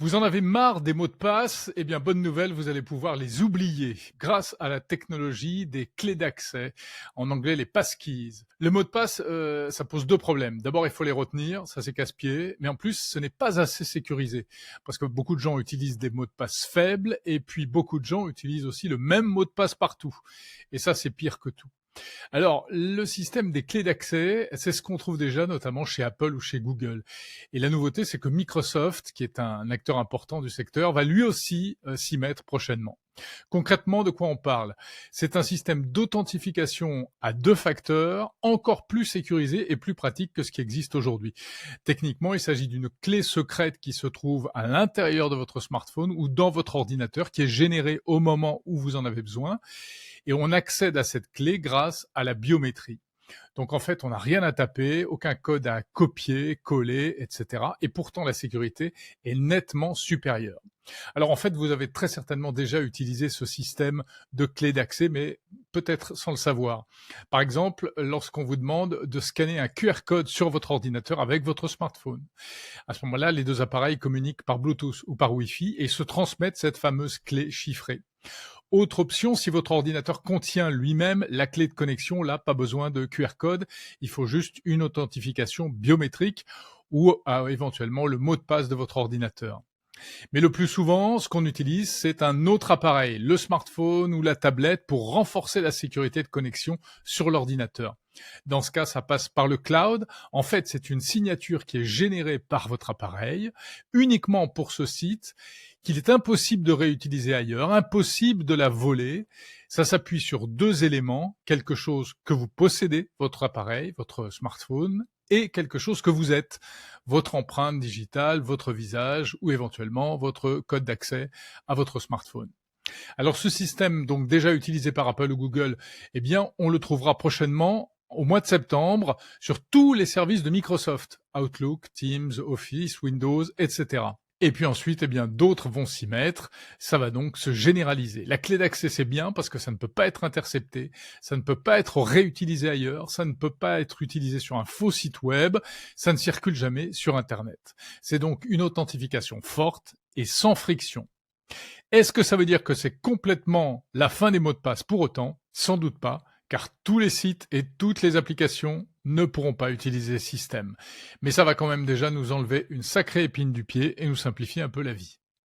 Vous en avez marre des mots de passe? Eh bien, bonne nouvelle, vous allez pouvoir les oublier grâce à la technologie des clés d'accès, en anglais les passkeys. Le mot de passe, ça pose deux problèmes. D'abord, il faut les retenir, ça c'est casse-pied, mais en plus, ce n'est pas assez sécurisé parce que beaucoup de gens utilisent des mots de passe faibles et puis beaucoup de gens utilisent aussi le même mot de passe partout. Et ça, c'est pire que tout. Alors, le système des clés d'accès, c'est ce qu'on trouve déjà notamment chez Apple ou chez Google. Et la nouveauté, c'est que Microsoft, qui est un acteur important du secteur, va lui aussi s'y mettre prochainement. Concrètement, de quoi on parle? C'est un système d'authentification à deux facteurs, encore plus sécurisé et plus pratique que ce qui existe aujourd'hui. Techniquement, il s'agit d'une clé secrète qui se trouve à l'intérieur de votre smartphone ou dans votre ordinateur, qui est générée au moment où vous en avez besoin. Et on accède à cette clé grâce à la biométrie. Donc en fait, on n'a rien à taper, aucun code à copier, coller, etc. Et pourtant, la sécurité est nettement supérieure. Alors en fait, vous avez très certainement déjà utilisé ce système de clé d'accès, mais peut-être sans le savoir. Par exemple, lorsqu'on vous demande de scanner un QR code sur votre ordinateur avec votre smartphone. À ce moment-là, les deux appareils communiquent par Bluetooth ou par Wi-Fi et se transmettent cette fameuse clé chiffrée. Autre option, si votre ordinateur contient lui-même la clé de connexion, là, pas besoin de QR code, il faut juste une authentification biométrique ou éventuellement le mot de passe de votre ordinateur. Mais le plus souvent, ce qu'on utilise, c'est un autre appareil, le smartphone ou la tablette, pour renforcer la sécurité de connexion sur l'ordinateur. Dans ce cas, ça passe par le cloud. En fait, c'est une signature qui est générée par votre appareil, uniquement pour ce site, qu'il est impossible de réutiliser ailleurs, impossible de la voler. Ça s'appuie sur deux éléments, quelque chose que vous possédez, votre appareil, votre smartphone, et quelque chose que vous êtes, votre empreinte digitale, votre visage ou éventuellement votre code d'accès à votre smartphone. Alors ce système, donc déjà utilisé par Apple ou Google, eh bien on le trouvera prochainement au mois de septembre sur tous les services de Microsoft, Outlook, Teams, Office, Windows, etc. Et puis ensuite, eh bien, d'autres vont s'y mettre. Ça va donc se généraliser. La clé d'accès, c'est bien parce que ça ne peut pas être intercepté, ça ne peut pas être réutilisé ailleurs, ça ne peut pas être utilisé sur un faux site web, ça ne circule jamais sur Internet. C'est donc une authentification forte et sans friction. Est-ce que ça veut dire que c'est complètement la fin des mots de passe pour autant? Sans doute pas, car tous les sites et toutes les applications ne pourront pas utiliser ce système. Mais ça va quand même déjà nous enlever une sacrée épine du pied et nous simplifier un peu la vie.